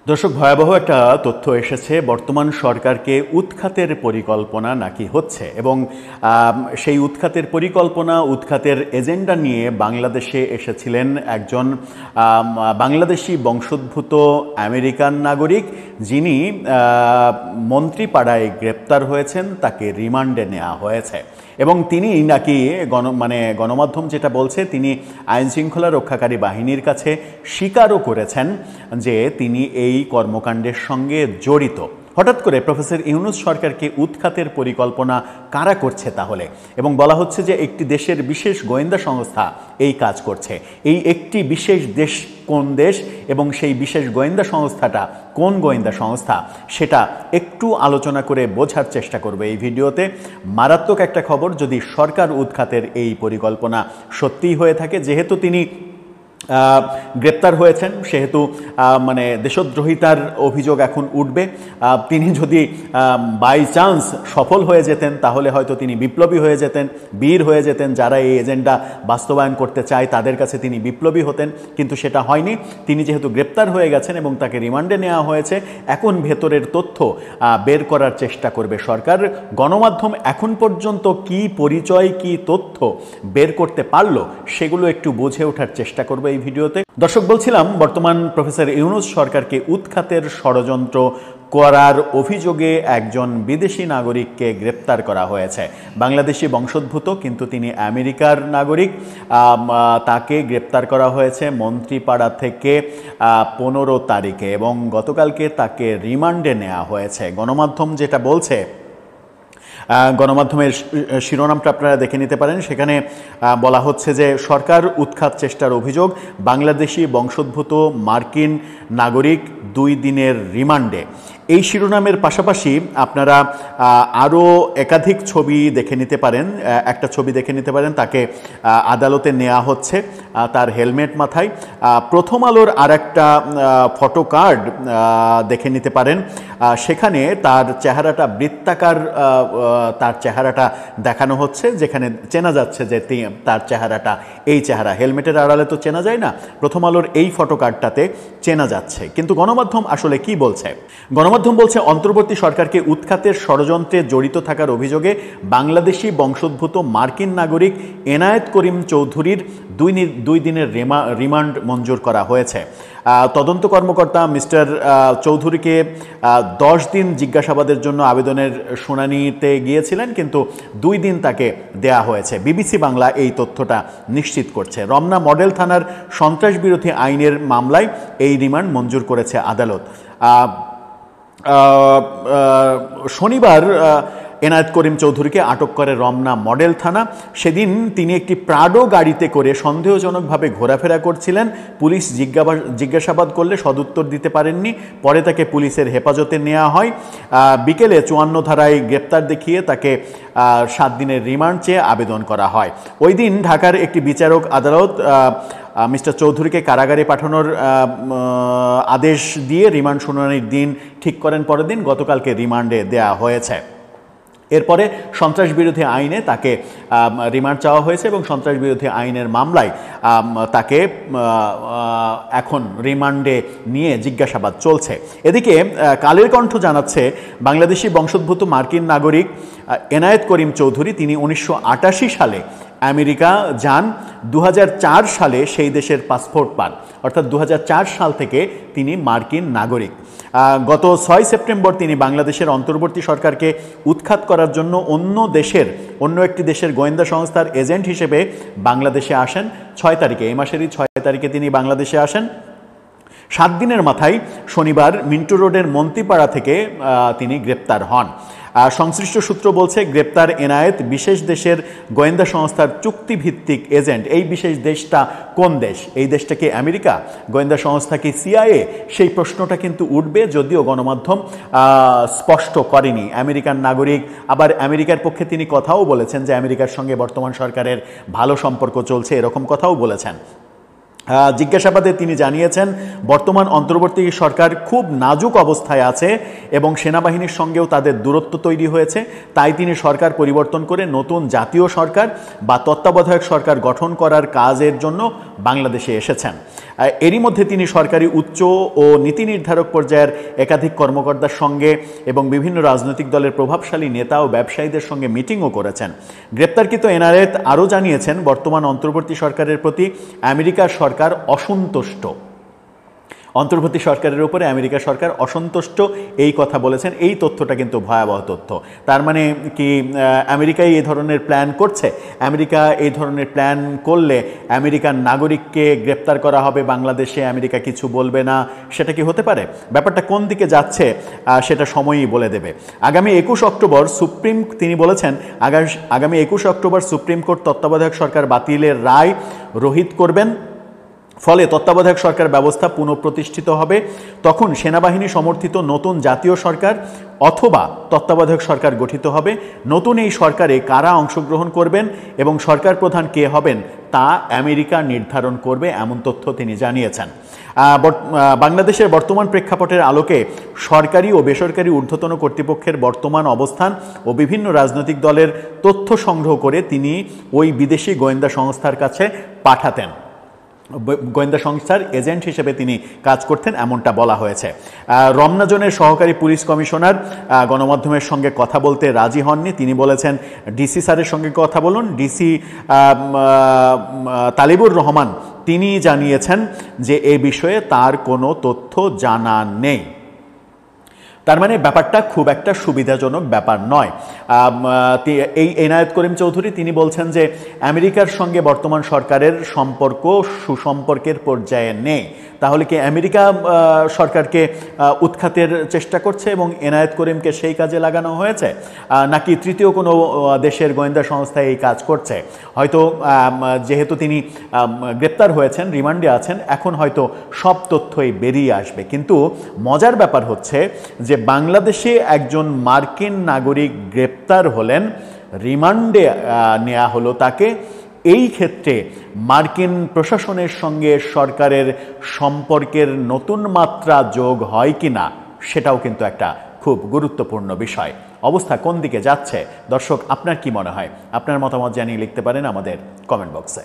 দর্শক, ভয়াবহ একটা তথ্য এসেছে। বর্তমান সরকারকে উৎখাতের পরিকল্পনা নাকি হচ্ছে এবং সেই উৎখাতের পরিকল্পনা, উৎখাতের এজেন্ডা নিয়ে বাংলাদেশে এসেছিলেন একজন বাংলাদেশি বংশোদ্ভূত আমেরিকান নাগরিক, যিনি মন্ত্রীপাড়ায় গ্রেপ্তার হয়েছেন। তাকে রিমান্ডে নেওয়া হয়েছে এবং তিনি নাকি গণমাধ্যম যেটা বলছে, তিনি আইনশৃঙ্খলা রক্ষাকারী বাহিনীর কাছে স্বীকারও করেছেন যে তিনি এই কর্মকাণ্ডের সঙ্গে জড়িত। হঠাৎ করে প্রফেসর ইউনূস সরকারকে উৎখাতের পরিকল্পনা কারা করছে তাহলে? এবং বলা হচ্ছে যে একটি দেশের বিশেষ গোয়েন্দা সংস্থা এই কাজ করছে। এই একটি বিশেষ দেশ কোন দেশ এবং সেই বিশেষ গোয়েন্দা সংস্থাটা কোন গোয়েন্দা সংস্থা, সেটা একটু আলোচনা করে বোঝার চেষ্টা করবে এই ভিডিওতে। মারাত্মক একটা খবর, যদি সরকার উৎখাতের এই পরিকল্পনা সত্যিই হয়ে থাকে। যেহেতু তিনি গ্রেপ্তার হয়েছেন, সেহেতু দেশদ্রোহিতার অভিযোগ এখন উঠবে। তিনি যদি বাই চান্স সফল হয়ে যেতেন, তাহলে হয়তো তিনি বিপ্লবী হয়ে যেতেন, বীর হয়ে যেতেন। যারা এই এজেন্ডা বাস্তবায়ন করতে চায় তাদের কাছে তিনি বিপ্লবী হতেন, কিন্তু সেটা হয়নি। তিনি যেহেতু গ্রেপ্তার হয়ে গেছেন এবং তাকে রিমান্ডে নেওয়া হয়েছে, এখন ভেতরের তথ্য বের করার চেষ্টা করবে সরকার। গণমাধ্যম এখন পর্যন্ত কি পরিচয়, কি তথ্য বের করতে পারলো, সেগুলো একটু বুঝে ওঠার চেষ্টা করবে এই ভিডিওতে। দর্শক, বলছিলাম বর্তমান প্রফেসর ইউনূস সরকারকে উৎখাতের ষড়যন্ত্র করার অভিযোগে একজন বিদেশি নাগরিককে গ্রেপ্তার করা হয়েছে। বাংলাদেশি বংশোদ্ভূত, কিন্তু তিনি আমেরিকার নাগরিক। তাকে গ্রেপ্তার করা হয়েছে মন্ত্রীপাড়া থেকে 15 তারিখে এবং গতকালকে তাকে রিমান্ডে নেওয়া হয়েছে। গণমাধ্যম যেটা বলছে, গণমাধ্যমের শিরোনামটা আপনারা দেখে নিতে পারেন। সেখানে বলা হচ্ছে যে সরকার উৎখাত চেষ্টার অভিযোগ, বাংলাদেশি বংশোদ্ভূত মার্কিন নাগরিক 2 দিনের রিমান্ডে। এই শিরোনামের পাশাপাশি আপনারা আরও একাধিক ছবি দেখে নিতে পারেন। একটা ছবি দেখে নিতে পারেন, তাকে আদালতে নেওয়া হচ্ছে তার হেলমেট মাথায়। প্রথম আলোর আর একটা ফটো কার্ড দেখে নিতে পারেন। সেখানে তার চেহারাটা বৃত্তাকার, তার চেহারাটা দেখানো হচ্ছে, যেখানে চেনা যাচ্ছে যে তার চেহারাটা এই চেহারা। হেলমেটের আড়ালে তো চেনা যায় না, প্রথম আলোর এই ফটো কার্ডটাতে চেনা যাচ্ছে। কিন্তু গণমাধ্যম আসলে কি বলছে? গণমাধ্যম বলছে অন্তর্বর্তী সরকারকে উৎখাতের ষড়যন্ত্রে জড়িত থাকার অভিযোগে বাংলাদেশি বংশোদ্ভূত মার্কিন নাগরিক এনায়েত করিম চৌধুরীর 2 দিনের রিমান্ড মঞ্জুর করা হয়েছে। তদন্ত কর্মকর্তা মিস্টার চৌধুরীকে 10 দিন জিজ্ঞাসাবাদের জন্য আবেদনের শুনানিতে গিয়েছিলেন, কিন্তু 2 দিন তাকে দেয়া হয়েছে। বিবিসি বাংলা এই তথ্যটা নিশ্চিত করছে। রমনা মডেল থানার সন্ত্রাস বিরোধী আইনের মামলায় এই রিমান্ড মঞ্জুর করেছে আদালত। শনিবার এনায়েত করিম চৌধুরীকে আটক করে রমনা মডেল থানা। সেদিন তিনি একটি প্রাডো গাড়িতে করে সন্দেহজনকভাবে ঘোরাফেরা করছিলেন। পুলিশ জিজ্ঞাসাবাদ করলে সদুত্তর দিতে পারেননি। পরে তাকে পুলিশের হেফাজতে নেওয়া হয়। বিকেলে 54 ধারায় গ্রেপ্তার দেখিয়ে তাকে 7 দিনের রিমান্ড চেয়ে আবেদন করা হয়। ওই দিন ঢাকার একটি বিচারক আদালত মিস্টার চৌধুরীকে কারাগারে পাঠানোর আদেশ দিয়ে রিমান্ড শুনানির দিন ঠিক করেন। পরের দিন গতকালকে রিমান্ডে দেয়া হয়েছে। এরপরে সন্ত্রাস বিরোধী আইনে তাকে রিমান্ড চাওয়া হয়েছে এবং সন্ত্রাস বিরোধী আইনের মামলায় তাকে এখন রিমান্ডে নিয়ে জিজ্ঞাসাবাদ চলছে। এদিকে কালের কণ্ঠ জানাচ্ছে বাংলাদেশি বংশোদ্ভূত মার্কিন নাগরিক এনায়েত করিম চৌধুরী, তিনি 1988 সালে আমেরিকা যান। 2004 সালে সেই দেশের পাসপোর্ট পান, অর্থাৎ 2004 সাল থেকে তিনি মার্কিন নাগরিক। গত 6 সেপ্টেম্বর তিনি বাংলাদেশের অন্তর্বর্তী সরকারকে উৎখাত করার জন্য অন্য একটি দেশের গোয়েন্দা সংস্থার এজেন্ট হিসেবে বাংলাদেশে আসেন 6 তারিখে। এই মাসেরই 6 তারিখে তিনি বাংলাদেশে আসেন। 7 দিনের মাথায় শনিবার মিন্টু রোডের মন্ত্রীপাড়া থেকে তিনি গ্রেপ্তার হন। সংশ্লিষ্ট সূত্র বলছে, গ্রেপ্তার এনায়েত বিশেষ দেশের গোয়েন্দা সংস্থার চুক্তিভিত্তিক এজেন্ট। এই বিশেষ দেশটা কোন দেশ? এই দেশটা কি আমেরিকা? গোয়েন্দা সংস্থা কি সিআইএ? সেই প্রশ্নটা কিন্তু উঠবে, যদিও গণমাধ্যম স্পষ্ট করেনি। আমেরিকান নাগরিক, আবার আমেরিকার পক্ষে তিনি কথাও বলেছেন যে আমেরিকার সঙ্গে বর্তমান সরকারের ভালো সম্পর্ক চলছে, এরকম কথাও বলেছেন। জিজ্ঞাসাবাদে তিনি জানিয়েছেন বর্তমান অন্তর্বর্তী সরকার খুব নাজুক অবস্থায় আছে এবং সেনাবাহিনীর সঙ্গেও তাদের দূরত্ব তৈরি হয়েছে, তাই তিনি সরকার পরিবর্তন করে নতুন জাতীয় সরকার বা তত্ত্বাবধায়ক সরকার গঠন করার কাজের জন্য বাংলাদেশে এসেছেন। এরই মধ্যে তিনি সরকারি উচ্চ ও নীতি নির্ধারক পর্যায়ের একাধিক কর্মকর্তার সঙ্গে এবং বিভিন্ন রাজনৈতিক দলের প্রভাবশালী নেতা ও ব্যবসায়ীদের সঙ্গে মিটিংও করেছেন। গ্রেপ্তারকৃত এনায়েত আরও জানিয়েছেন বর্তমান অন্তর্বর্তী সরকারের প্রতি আমেরিকার সরকার অসন্তুষ্ট। অন্তর্বর্তী সরকারের উপরে আমেরিকা সরকার অসন্তুষ্ট এই কথা বলেছেন। এই তথ্যটা কিন্তু ভয়াবহ তথ্য। তার মানে কি আমেরিকাই এই ধরনের প্ল্যান করছে? আমেরিকা এই ধরনের প্ল্যান করলে আমেরিকান নাগরিককে গ্রেপ্তার করা হবে বাংলাদেশে, আমেরিকা কিছু বলবে না, সেটা কি হতে পারে? ব্যাপারটা কোন দিকে যাচ্ছে সেটা সময়ই বলে দেবে। আগামী 21 অক্টোবর তিনি বলেছেন আগামী 21 অক্টোবর সুপ্রিম কোর্ট তত্ত্বাবধায়ক সরকার বাতিলের রায় রহিত করবেন, ফলে তত্ত্বাবধায়ক সরকার ব্যবস্থা পুনঃপ্রতিষ্ঠিত হবে। তখন সেনাবাহিনী সমর্থিত নতুন জাতীয় সরকার অথবা তত্ত্বাবধায়ক সরকার গঠিত হবে। নতুন এই সরকারে কারা অংশগ্রহণ করবেন এবং সরকার প্রধান কে হবেন তা আমেরিকা নির্ধারণ করবে, এমন তথ্য তিনি জানিয়েছেন। বাংলাদেশের বর্তমান প্রেক্ষাপটের আলোকে সরকারি ও বেসরকারি ঊর্ধ্বতন কর্তৃপক্ষের বর্তমান অবস্থান ও বিভিন্ন রাজনৈতিক দলের তথ্য সংগ্রহ করে তিনি ওই বিদেশি গোয়েন্দা সংস্থার কাছে পাঠাতেন। গোয়েন্দা সংস্থার এজেন্ট হিসেবে তিনি কাজ করতেন, এমনটা বলা হয়েছে। রমনা জোনের সহকারী পুলিশ কমিশনার গণমাধ্যমের সঙ্গে কথা বলতে রাজি হননি। তিনি বলেছেন ডিসি স্যারের সঙ্গে কথা বলুন। ডিসি তালিবুর রহমান তিনি জানিয়েছেন যে এ বিষয়ে তার কোনো তথ্য জানা নেই। তার মানে ব্যাপারটা খুব একটা সুবিধাজনক ব্যাপার নয়। এই এনায়েত করিম চৌধুরী তিনি বলছেন যে আমেরিকার সঙ্গে বর্তমান সরকারের সম্পর্ক সুসম্পর্কের পর্যায়ে নেই। তাহলে কি আমেরিকা সরকারকে উৎখাতের চেষ্টা করছে এবং এনায়েত করিমকে সেই কাজে লাগানো হয়েছে, নাকি তৃতীয় কোনো দেশের গোয়েন্দা সংস্থা এই কাজ করছে? হয়তো যেহেতু তিনি গ্রেপ্তার হয়েছেন, রিমান্ডে আছেন, এখন হয়তো সব তথ্যই বেরিয়ে আসবে। কিন্তু মজার ব্যাপার হচ্ছে যে বাংলাদেশে একজন মার্কিন নাগরিক গ্রেপ্তার হলেন, রিমান্ডে নেওয়া হলো তাকে। এই ক্ষেত্রে মার্কিন প্রশাসনের সঙ্গে সরকারের সম্পর্কের নতুন মাত্রা যোগ হয় কিনা সেটাও কিন্তু একটা খুব গুরুত্বপূর্ণ বিষয়। অবস্থা কোন দিকে যাচ্ছে দর্শক, আপনার কি মনে হয়? আপনার মতামত জানিয়ে লিখতে পারেন আমাদের কমেন্ট বক্সে।